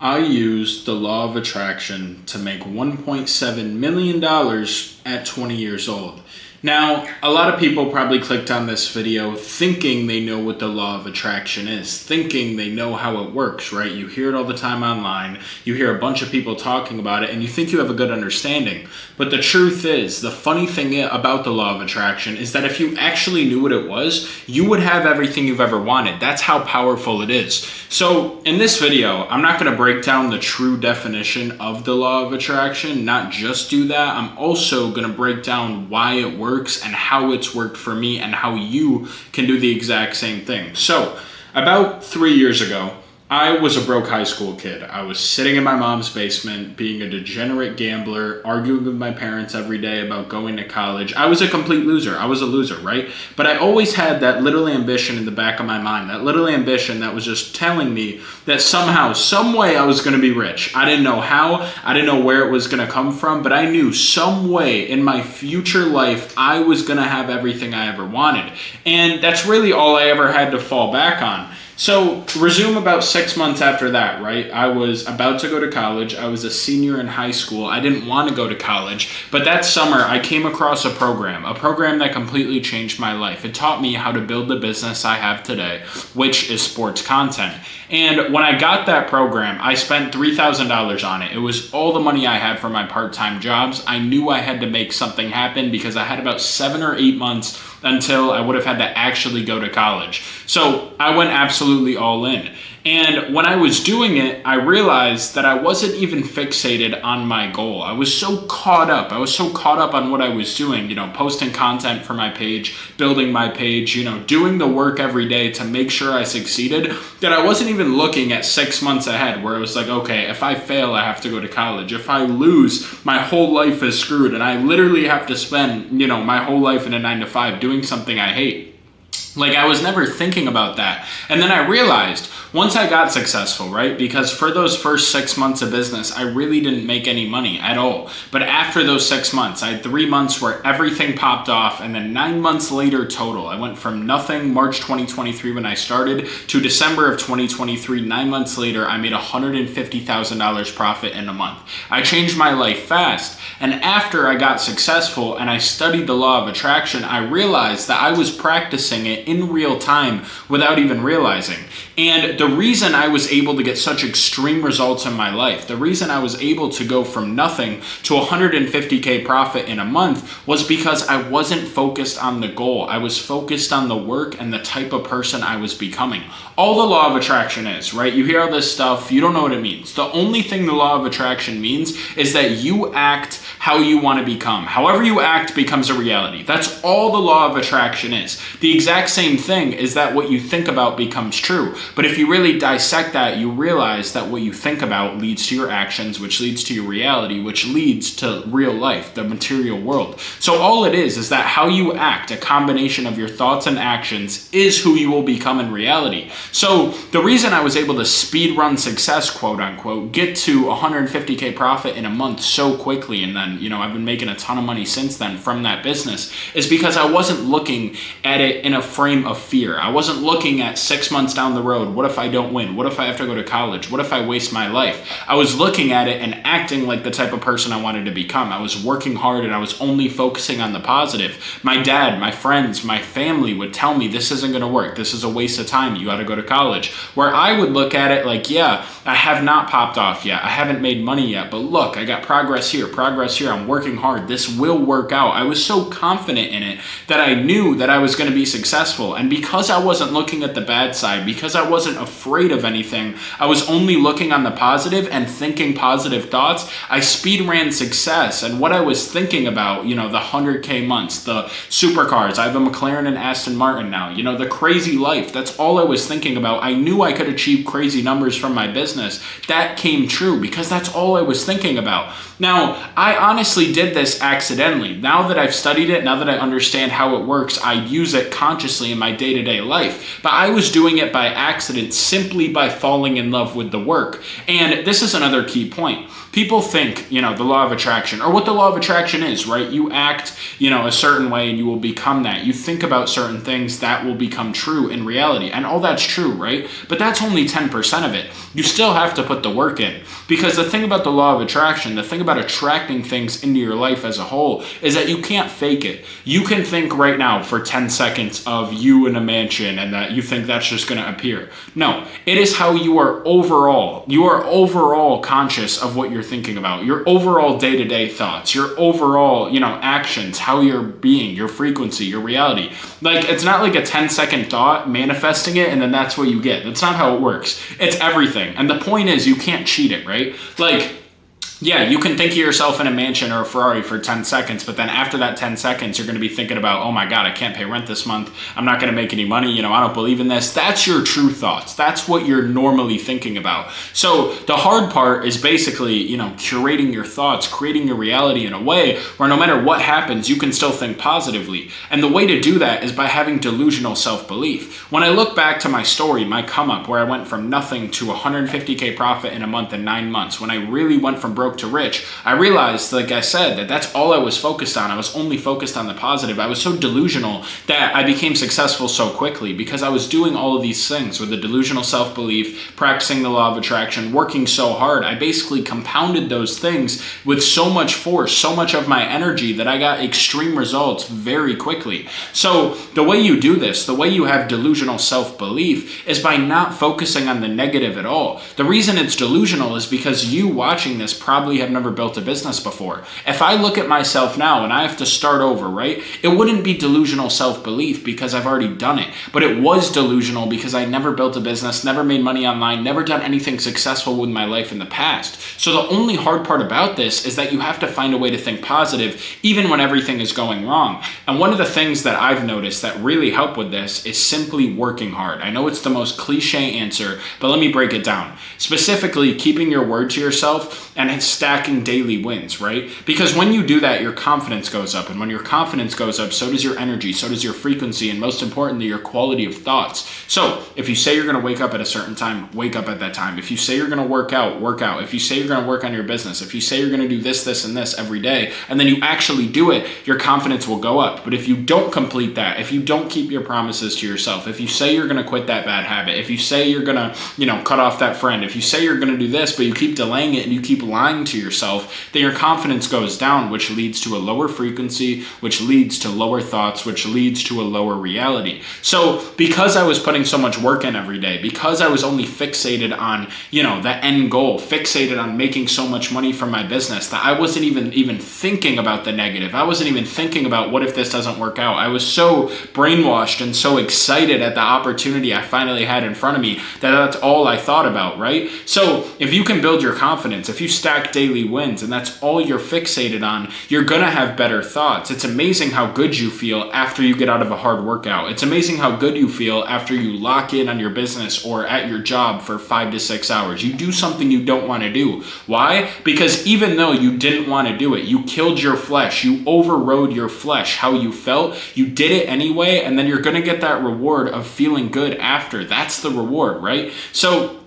I used the law of attraction to make $1.7 million at 20 years old. Now, a lot of people probably clicked on this video thinking they know what the law of attraction is, thinking they know how it works, right? You hear it all the time online, you hear a bunch of people talking about it, and you think you have a good understanding. But the truth is, the funny thing about the law of attraction is that if you actually knew what it was, you would have everything you've ever wanted. That's how powerful it is. So in this video, I'm not going to break down the true definition of the law of attraction, not just do that. I'm also going to break down why it works and how it's worked for me and how you can do the exact same thing. So about 3 years ago, I was a broke high school kid. I was sitting in my mom's basement, being a degenerate gambler, arguing with my parents every day about going to college. I was a complete loser. I was a loser, right? But I always had that little ambition in the back of my mind, that little ambition that was just telling me that somehow, some way I was going to be rich. I didn't know how, I didn't know where it was going to come from, but I knew some way in my future life I was going to have everything I ever wanted. And that's really all I ever had to fall back on. So resume about 6 months after that, right? I was about to go to college. I was a senior in high school. I didn't want to go to college, but that summer I came across a program that completely changed my life. It taught me how to build the business I have today, which is sports content. And when I got that program, I spent $3,000 on it. It was all the money I had for my part-time jobs. I knew I had to make something happen because I had about 7 or 8 months until I would have had to actually go to college. So I went absolutely all in. And when I was doing it, I realized that I wasn't even fixated on my goal. I was so caught up. I was so caught up on what I was doing, posting content for my page, building my page, doing the work every day to make sure I succeeded, that I wasn't even looking at 6 months ahead where it was like, okay, if I fail, I have to go to college. If I lose, my whole life is screwed. And I literally have to spend, my whole life in a 9 to 5 doing something I hate. Like, I was never thinking about that. And then I realized once I got successful, right? Because for those first 6 months of business, I really didn't make any money at all. But after those 6 months, I had 3 months where everything popped off. And then 9 months later total, I went from nothing March 2023 when I started to December of 2023. 9 months later, I made $150,000 profit in a month. I changed my life fast. And after I got successful and I studied the law of attraction, I realized that I was practicing it in real time without even realizing. And the reason I was able to get such extreme results in my life, the reason I was able to go from nothing to 150K profit in a month was because I wasn't focused on the goal. I was focused on the work and the type of person I was becoming. All the law of attraction is, right? You hear all this stuff, you don't know what it means. The only thing the law of attraction means is that you act how you want to become. However you act becomes a reality. That's all the law of attraction is. The exact same thing is that what you think about becomes true. But if you really dissect that, you realize that what you think about leads to your actions, which leads to your reality, which leads to real life, the material world. So all it is that how you act, a combination of your thoughts and actions, is who you will become in reality. So the reason I was able to speed run success, quote unquote, get to 150K profit in a month so quickly, and then, I've been making a ton of money since then from that business, is because I wasn't looking at it in a frame of fear. I wasn't looking at 6 months down the road, what if I don't win? What if I have to go to college? What if I waste my life? I was looking at it and acting like the type of person I wanted to become. I was working hard and I was only focusing on the positive. My dad, my friends, my family would tell me this isn't going to work. This is a waste of time. You got to go to college. Where I would look at it like, yeah, I have not popped off yet. I haven't made money yet, but look, I got progress here. I'm working hard. This will work out. I was so confident in it that I knew that I was going to be successful. And because I wasn't looking at the bad side, because I wasn't afraid of anything, I was only looking on the positive and thinking positive thoughts, I speed ran success. And what I was thinking about, the 100K months, the supercars, I have a McLaren and Aston Martin now, the crazy life, that's all I was thinking about. I knew I could achieve crazy numbers from my business. That came true because that's all I was thinking about. Now, I honestly did this accidentally. Now that I've studied it, now that I understand how it works, I use it consciously in my day-to-day life. But I was doing it by accident. accident simply by falling in love with the work. And this is another key point. People think, the law of attraction, or what the law of attraction is, right? You act, a certain way and you will become that. You think about certain things that will become true in reality. And all that's true, right? But that's only 10% of it. You still have to put the work in. Because the thing about the law of attraction, the thing about attracting things into your life as a whole, is that you can't fake it. You can think right now for 10 seconds of you in a mansion and that you think that's just going to appear. No, it is how you are overall. You are overall conscious of what you're thinking about, your overall day-to-day thoughts, your overall, actions, how you're being, your frequency, your reality. Like, it's not like a 10-second thought manifesting it and then that's what you get. That's not how it works. It's everything. And the point is, you can't cheat it, right? Like, yeah, you can think of yourself in a mansion or a Ferrari for 10 seconds, but then after that 10 seconds, you're going to be thinking about, oh my God, I can't pay rent this month. I'm not going to make any money. I don't believe in this. That's your true thoughts. That's what you're normally thinking about. So the hard part is basically, curating your thoughts, creating your reality in a way where no matter what happens, you can still think positively. And the way to do that is by having delusional self-belief. When I look back to my story, my come up, where I went from nothing to 150K profit in a month in 9 months, when I really went from broke to rich, I realized, like I said, that that's all I was focused on. I was only focused on the positive. I was so delusional that I became successful so quickly because I was doing all of these things with the delusional self-belief, practicing the law of attraction, working so hard. I basically compounded those things with so much force, so much of my energy that I got extreme results very quickly. So the way you do this, the way you have delusional self-belief is by not focusing on the negative at all. The reason it's delusional is because you watching this probably have never built a business before. If I look at myself now and I have to start over, right? It wouldn't be delusional self-belief because I've already done it, but it was delusional because I never built a business, never made money online, never done anything successful with my life in the past. So the only hard part about this is that you have to find a way to think positive even when everything is going wrong. And one of the things that I've noticed that really help with this is simply working hard. I know it's the most cliche answer, but let me break it down. Specifically, keeping your word to yourself and stacking daily wins, right? Because when you do that, your confidence goes up. And when your confidence goes up, so does your energy, so does your frequency, and most importantly, your quality of thoughts. So if you say you're going to wake up at a certain time, wake up at that time. If you say you're going to work out, work out. If you say you're going to work on your business, if you say you're going to do this, this, and this every day, and then you actually do it, your confidence will go up. But if you don't complete that, if you don't keep your promises to yourself, if you say you're going to quit that bad habit, if you say you're going to, cut off that friend, if you say you're going to do this, but you keep delaying it and you keep lying to yourself, then your confidence goes down, which leads to a lower frequency, which leads to lower thoughts, which leads to a lower reality. So because I was putting so much work in every day, because I was only fixated on, the end goal, fixated on making so much money from my business, that I wasn't even thinking about the negative. I wasn't even thinking about what if this doesn't work out. I was so brainwashed and so excited at the opportunity I finally had in front of me that that's all I thought about, right? So if you can build your confidence, if you stack daily wins, and that's all you're fixated on, you're gonna have better thoughts. It's amazing how good you feel after you get out of a hard workout. It's amazing how good you feel after you lock in on your business or at your job for 5 to 6 hours. You do something you don't want to do. Why? Because even though you didn't want to do it, you killed your flesh, you overrode your flesh, how you felt, you did it anyway, and then you're gonna get that reward of feeling good after. That's the reward, right? So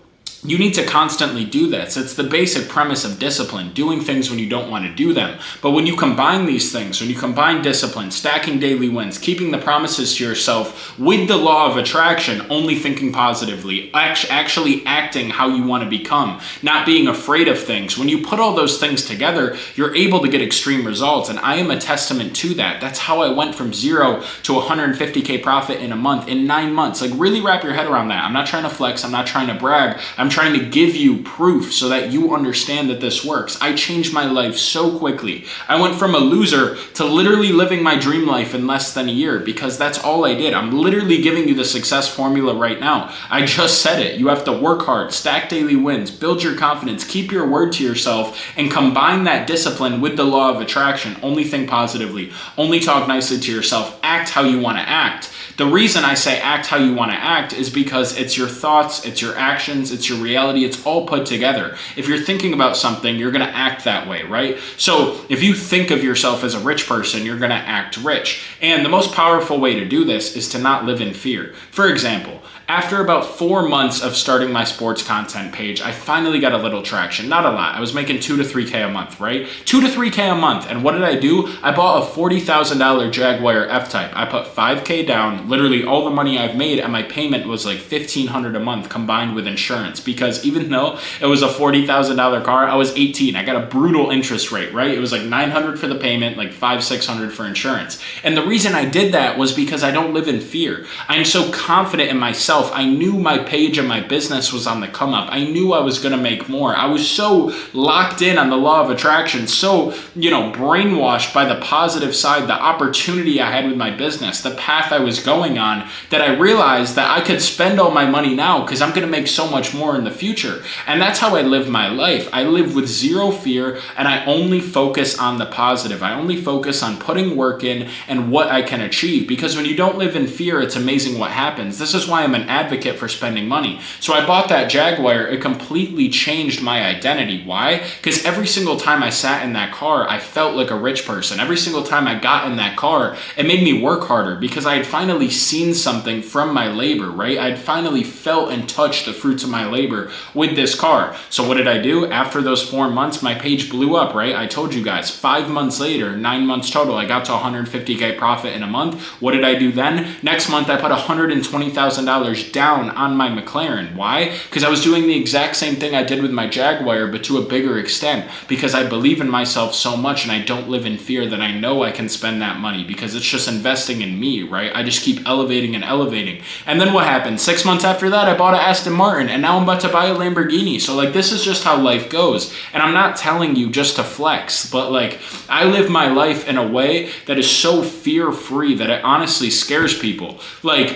you need to constantly do this. It's the basic premise of discipline, doing things when you don't want to do them. But when you combine these things, when you combine discipline, stacking daily wins, keeping the promises to yourself with the law of attraction, only thinking positively, actually acting how you want to become, not being afraid of things. When you put all those things together, you're able to get extreme results. And I am a testament to that. That's how I went from 0 to 150K profit in a month, in 9 months. Like, really wrap your head around that. I'm not trying to flex. I'm not trying to brag. I'm trying to give you proof so that you understand that this works. I changed my life so quickly. I went from a loser to literally living my dream life in less than a year because that's all I did. I'm literally giving you the success formula right now. I just said it. You have to work hard, stack daily wins, build your confidence, keep your word to yourself, and combine that discipline with the law of attraction. Only think positively. Only talk nicely to yourself. Act how you want to act. The reason I say act how you want to act is because it's your thoughts, it's your actions, it's your reality, it's all put together. If you're thinking about something, you're going to act that way, right? So if you think of yourself as a rich person, you're going to act rich. And the most powerful way to do this is to not live in fear. For example, After about 4 months of starting my sports content page, I finally got a little traction. Not a lot. I was making 2 to 3K a month, right? 2 to 3K a month. And what did I do? I bought a $40,000 Jaguar F-Type. I put 5K down, literally all the money I've made, and my payment was like $1,500 a month combined with insurance, because even though it was a $40,000 car, I was 18. I got a brutal interest rate, right? It was like $900 for the payment, like $500-600 for insurance. And the reason I did that was because I don't live in fear. I'm so confident in myself. I knew my page and my business was on the come up. I knew I was going to make more. I was so locked in on the law of attraction, so, brainwashed by the positive side, the opportunity I had with my business, the path I was going on, that I realized that I could spend all my money now because I'm going to make so much more in the future. And that's how I live my life. I live with zero fear, and I only focus on the positive. I only focus on putting work in and what I can achieve, because when you don't live in fear, it's amazing what happens. This is why I'm an advocate for spending money. So I bought that Jaguar. It completely changed my identity. Why? Because every single time I sat in that car, I felt like a rich person. Every single time I got in that car, it made me work harder, because I had finally seen something from my labor, right? I'd finally felt and touched the fruits of my labor with this car. So what did I do? After those 4 months, my page blew up, right? I told you guys, 5 months later, 9 months total, I got to 150K profit in a month. What did I do then? Next month, I put $120,000 down on my McLaren. Why? Because I was doing the exact same thing I did with my Jaguar, but to a bigger extent, because I believe in myself so much and I don't live in fear, that I know I can spend that money, because it's just investing in me, right? I just keep elevating and elevating. And then what happened? 6 months after that, I bought an Aston Martin, and now I'm about to buy a Lamborghini. So this is just how life goes. And I'm not telling you just to flex, but I live my life in a way that is so fear-free that it honestly scares people.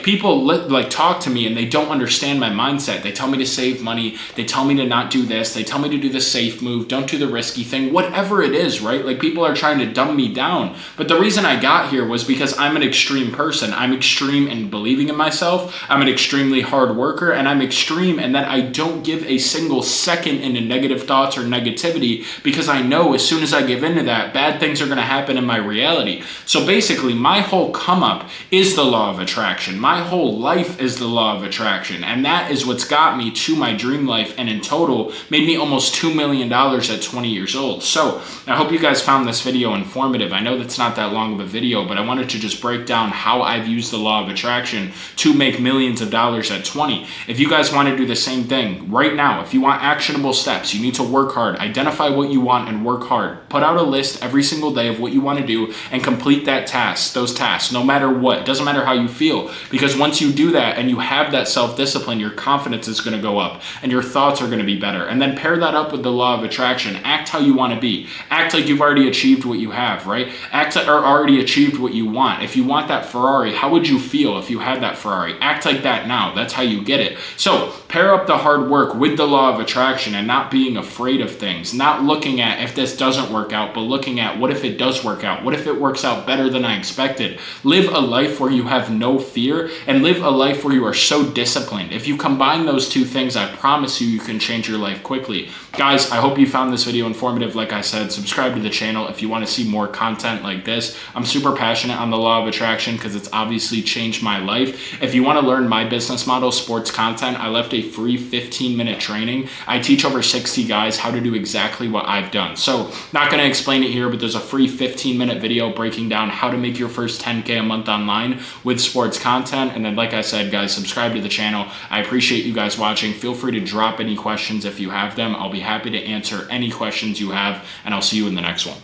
People talk to me and they don't understand my mindset. They tell me to save money. They tell me to not do this. They tell me to do the safe move. Don't do the risky thing. Whatever it is, right? People are trying to dumb me down. But the reason I got here was because I'm an extreme person. I'm extreme in believing in myself. I'm an extremely hard worker, and I'm extreme in that I don't give a single second into negative thoughts or negativity, because I know as soon as I give into that, bad things are going to happen in my reality. So basically, my whole come up is the law of attraction. My whole life is the law of attraction. And that is what's got me to my dream life, and in total made me almost $2 million at 20 years old. So I hope you guys found this video informative. I know that's not that long of a video, but I wanted to just break down how I've used the law of attraction to make millions of dollars at 20. If you guys want to do the same thing right now, if you want actionable steps, you need to work hard, identify what you want and work hard. Put out a list every single day of what you want to do and complete those tasks, no matter what. It doesn't matter how you feel, because once you do that and you have that self-discipline, your confidence is going to go up and your thoughts are going to be better. And then pair that up with the law of attraction. Act how you want to be. Act like you've already achieved what you have, right? Act or already achieved what you want. If you want that Ferrari, how would you feel if you had that Ferrari? Act like that now. That's how you get it. So pair up the hard work with the law of attraction, and not being afraid of things, not looking at if this doesn't work out, but looking at what if it does work out? What if it works out better than I expected? Live a life where you have no fear, and live a life where you are so disciplined. If you combine those two things, I promise you can change your life quickly. Guys, I hope you found this video informative. Like I said, subscribe to the channel if you want to see more content like this. I'm super passionate on the law of attraction because it's obviously changed my life. If you want to learn my business model, sports content, I left a free 15-minute training. I teach over 60 guys how to do exactly what I've done. So not going to explain it here, but there's a free 15-minute video breaking down how to make your first 10K a month online with sports content. And then, like I said, guys, subscribe to the channel. I appreciate you guys watching. Feel free to drop any questions if you have them. I'll be happy to answer any questions you have, and I'll see you in the next one.